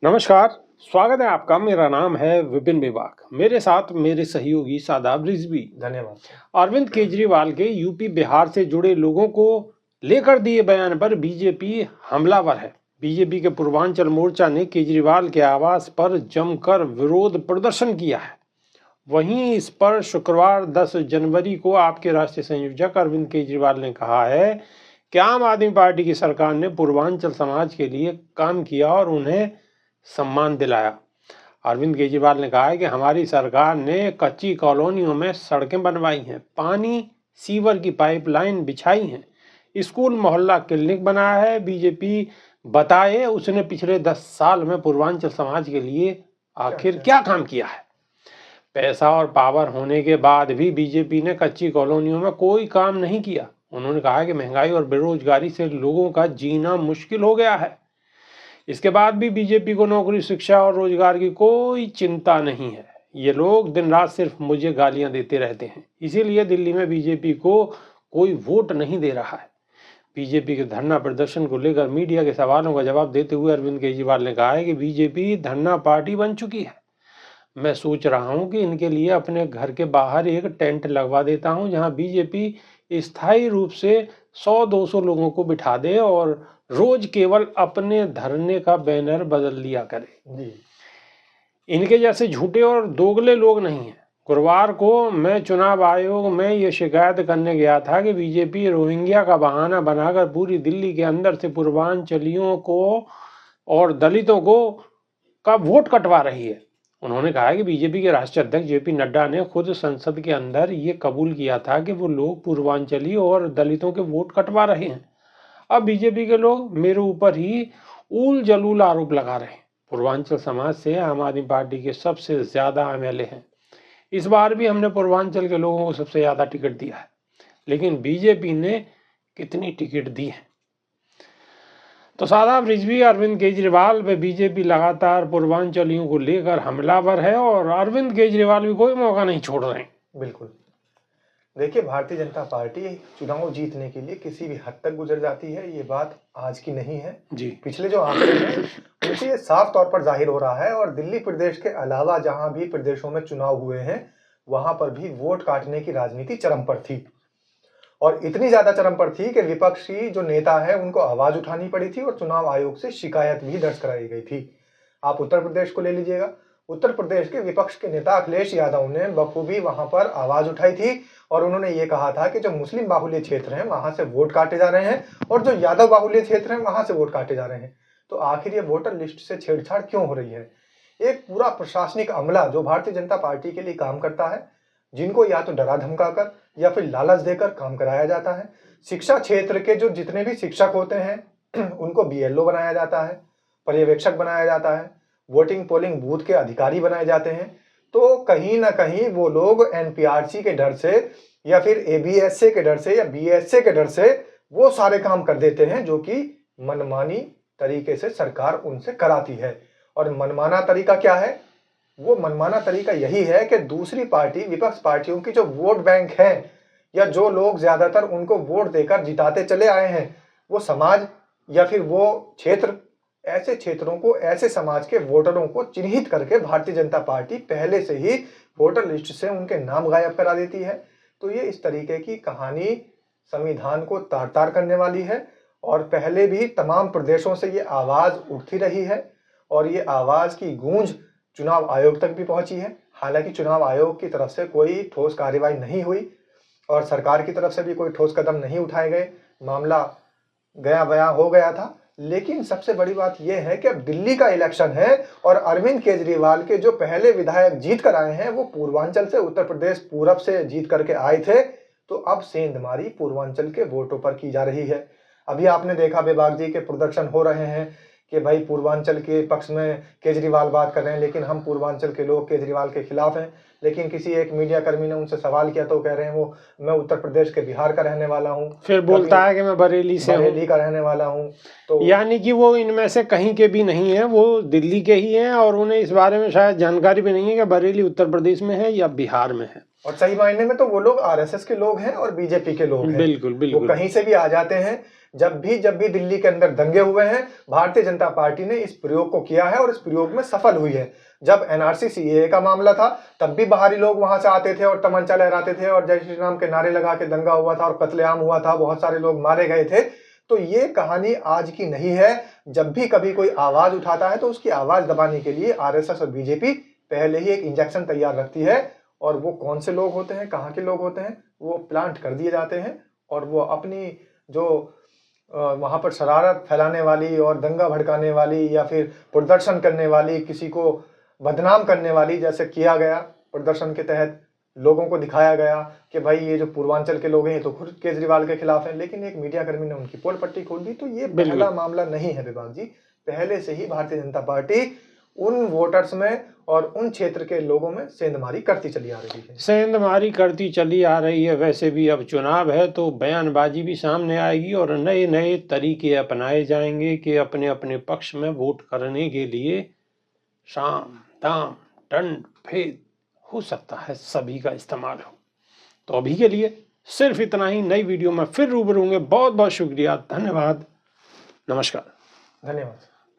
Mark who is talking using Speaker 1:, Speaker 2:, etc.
Speaker 1: नमस्कार, स्वागत है आपका। मेरा नाम है विपिन विवाक। मेरे साथ मेरे सहयोगी शादाब रिजवी।
Speaker 2: धन्यवाद।
Speaker 1: अरविंद केजरीवाल के यूपी बिहार से जुड़े लोगों को लेकर दिए बयान पर बीजेपी हमलावर है। बीजेपी के पूर्वांचल मोर्चा ने केजरीवाल के आवास पर जमकर विरोध प्रदर्शन किया है। वहीं इस पर शुक्रवार 10 जनवरी को आपके राष्ट्रीय संयोजक अरविंद केजरीवाल ने कहा है कि आम आदमी पार्टी की सरकार ने पूर्वांचल समाज के लिए काम किया और उन्हें सम्मान दिलाया। अरविंद केजरीवाल ने कहा है कि हमारी सरकार ने कच्ची कॉलोनियों में सड़कें बनवाई हैं, पानी सीवर की पाइपलाइन बिछाई हैं, स्कूल मोहल्ला क्लिनिक बनाया है। बीजेपी बताए उसने पिछले 10 साल में पूर्वांचल समाज के लिए आखिर क्या काम किया है। पैसा और पावर होने के बाद भी बीजेपी ने कच्ची कॉलोनियों में कोई काम नहीं किया। उन्होंने कहा कि महंगाई और बेरोजगारी से लोगों का जीना मुश्किल हो गया है। इसके बाद भी बीजेपी को नौकरी, शिक्षा और रोजगार की कोई चिंता नहीं है। ये लोग दिन रात सिर्फ मुझे गालियां देते रहते हैं, इसीलिए दिल्ली में बीजेपी को कोई वोट नहीं दे रहा है। बीजेपी के धरना प्रदर्शन को लेकर मीडिया के सवालों का जवाब देते हुए अरविंद केजरीवाल ने कहा है कि बीजेपी धरना पार्टी बन चुकी है। मैं सोच रहा हूं कि इनके लिए अपने घर के बाहर एक टेंट लगवा देता हूं, जहां बीजेपी स्थायी रूप से 100-200 लोगों को बिठा दे और रोज केवल अपने धरने का बैनर बदल दिया करे।
Speaker 2: जी।
Speaker 1: इनके जैसे झूठे और दोगले लोग नहीं हैं। गुरुवार को मैं चुनाव आयोग में ये शिकायत करने गया था कि बीजेपी रोहिंग्या का बहाना बनाकर पूरी दिल्ली के अंदर से पूर्वांचलियों को और दलितों को का वोट कटवा रही है। उन्होंने कहा कि बीजेपी के राष्ट्रीय अध्यक्ष जेपी नड्डा ने खुद संसद के अंदर ये कबूल किया था कि वो लोग पूर्वांचली और दलितों के वोट कटवा रहे हैं। अब बीजेपी के लोग मेरे ऊपर ही ऊल जलूल आरोप लगा रहे हैं। पूर्वांचल समाज से आम आदमी पार्टी के सबसे ज्यादा एमएलए हैं। इस बार भी हमने पूर्वांचल के लोगों को सबसे ज्यादा टिकट दिया है, लेकिन बीजेपी ने कितनी टिकट दी है? तो शादाब रिजवी, अरविंद केजरीवाल व बीजेपी लगातार पूर्वांचलियों को लेकर हमलावर है और अरविंद केजरीवाल भी कोई मौका नहीं छोड़ रहे हैं।
Speaker 2: बिल्कुल। देखिए, भारतीय जनता पार्टी चुनाव जीतने के लिए किसी भी हद तक गुजर जाती है, ये बात आज की नहीं है
Speaker 1: जी।
Speaker 2: पिछले जो आंकड़े हैं उनसे ये साफ तौर पर जाहिर हो रहा है। और दिल्ली प्रदेश के अलावा जहां भी प्रदेशों में चुनाव हुए हैं वहां पर भी वोट काटने की राजनीति चरम पर थी, और इतनी ज्यादा चरम पर थी कि विपक्षी जो नेता है उनको आवाज उठानी पड़ी थी और चुनाव आयोग से शिकायत भी दर्ज कराई गई थी। आप उत्तर प्रदेश को ले लीजिएगा, उत्तर प्रदेश के विपक्ष के नेता अखिलेश यादव ने बखूबी वहां पर आवाज उठाई थी और उन्होंने ये कहा था कि जो मुस्लिम बाहुल्य क्षेत्र हैं वहां से वोट काटे जा रहे हैं और जो यादव बाहुल्य क्षेत्र हैं वहां से वोट काटे जा रहे हैं। तो आखिर ये वोटर लिस्ट से छेड़छाड़ क्यों हो रही है? एक पूरा प्रशासनिक अमला जो भारतीय जनता पार्टी के लिए काम करता है, जिनको या तो डरा धमकाकर या फिर लालच देकर काम कराया जाता है। शिक्षा क्षेत्र के जो जितने भी शिक्षक होते हैं उनको बीएलओ बनाया जाता है, पर्यवेक्षक बनाया जाता है, वोटिंग पोलिंग बूथ के अधिकारी बनाए जाते हैं। तो कहीं ना कहीं वो लोग एनपीआरसी के डर से या फिर एबीएसए के डर से या बीएसए के डर से वो सारे काम कर देते हैं जो कि मनमानी तरीके से सरकार उनसे कराती है। और मनमाना तरीका क्या है? वो मनमाना तरीका यही है कि दूसरी पार्टी, विपक्ष पार्टियों की जो वोट बैंक है या जो लोग ज्यादातर उनको वोट देकर जिताते चले आए हैं, वो समाज या फिर वो क्षेत्र, ऐसे क्षेत्रों को, ऐसे समाज के वोटरों को चिन्हित करके भारतीय जनता पार्टी पहले से ही वोटर लिस्ट से उनके नाम गायब करा देती है। तो ये इस तरीके की कहानी संविधान को तार तार करने वाली है और पहले भी तमाम प्रदेशों से ये आवाज उठती रही है और ये आवाज की गूंज चुनाव आयोग तक भी पहुंची है। हालांकि चुनाव आयोग की तरफ से कोई ठोस कार्रवाई नहीं हुई और सरकार की तरफ से भी कोई ठोस कदम नहीं उठाए गए, मामला गया बया हो गया था। लेकिन सबसे बड़ी बात यह है कि अब दिल्ली का इलेक्शन है और अरविंद केजरीवाल के जो पहले विधायक जीत कर आए हैं वो पूर्वांचल से, उत्तर प्रदेश पूरब से जीत करके आए थे। तो अब सेंधमारी पूर्वांचल के वोटों पर की जा रही है। अभी आपने देखा बेबाक जी के प्रदर्शन हो रहे हैं कि भाई पूर्वांचल के पक्ष में केजरीवाल बात कर रहे हैं, लेकिन हम पूर्वांचल के लोग केजरीवाल के खिलाफ हैं। लेकिन किसी एक मीडिया कर्मी ने उनसे सवाल किया तो कह रहे हैं वो मैं उत्तर प्रदेश के बिहार का रहने वाला हूँ,
Speaker 1: फिर बोलता है कि मैं बरेली से हूँ,
Speaker 2: बरेली का रहने वाला हूँ। तो
Speaker 1: यानी कि वो इनमें से कहीं के भी नहीं है, वो दिल्ली के ही हैं और उन्हें इस बारे में शायद जानकारी भी नहीं है कि बरेली उत्तर प्रदेश में है या बिहार में है।
Speaker 2: और सही मायने में तो वो लोग आरएसएस के लोग हैं और बीजेपी के लोग हैं।
Speaker 1: बिल्कुल बिल्कुल।
Speaker 2: वो कहीं से भी आ जाते हैं। जब भी दिल्ली के अंदर दंगे हुए हैं, भारतीय जनता पार्टी ने इस प्रयोग को किया है और इस प्रयोग में सफल हुई है। जब एनआरसी सीएए का मामला था, तब भी बाहरी लोग वहां से आते थे और तमंचा लहराते थे और जय श्री राम के नारे लगा के दंगा हुआ था और कत्लेआम हुआ था, बहुत सारे लोग मारे गए थे। तो ये कहानी आज की नहीं है। जब भी कभी कोई आवाज उठाता है तो उसकी आवाज दबाने के लिए आरएसएस और बीजेपी पहले ही एक इंजेक्शन तैयार रखती है, और वो कौन से लोग होते हैं, कहाँ के लोग होते हैं, वो प्लांट कर दिए जाते हैं और वो अपनी जो वहां पर शरारत फैलाने वाली और दंगा भड़काने वाली या फिर प्रदर्शन करने वाली, किसी को बदनाम करने वाली, जैसे किया गया प्रदर्शन के तहत लोगों को दिखाया गया कि भाई ये जो पूर्वांचल के लोग हैं ये तो खुद केजरीवाल के खिलाफ हैं, लेकिन एक मीडिया कर्मी ने उनकी पोल पट्टी खोल दी। तो ये पहला मामला नहीं है विभाग जी। पहले से ही भारतीय जनता पार्टी उन वोटर्स में और उन क्षेत्र के लोगों में सेंधमारी करती चली आ रही है।
Speaker 1: सेंधमारी करती चली आ रही है। वैसे भी अब चुनाव है तो बयानबाजी भी सामने आएगी और नए नए तरीके अपनाए जाएंगे कि अपने अपने पक्ष में वोट करने के लिए साम दाम दंड भेद हो सकता है सभी का इस्तेमाल हो। तो अभी के लिए सिर्फ इतना ही। नई वीडियो में फिर रूबरू होंगे। बहुत बहुत शुक्रिया, धन्यवाद, नमस्कार।
Speaker 2: धन्यवाद।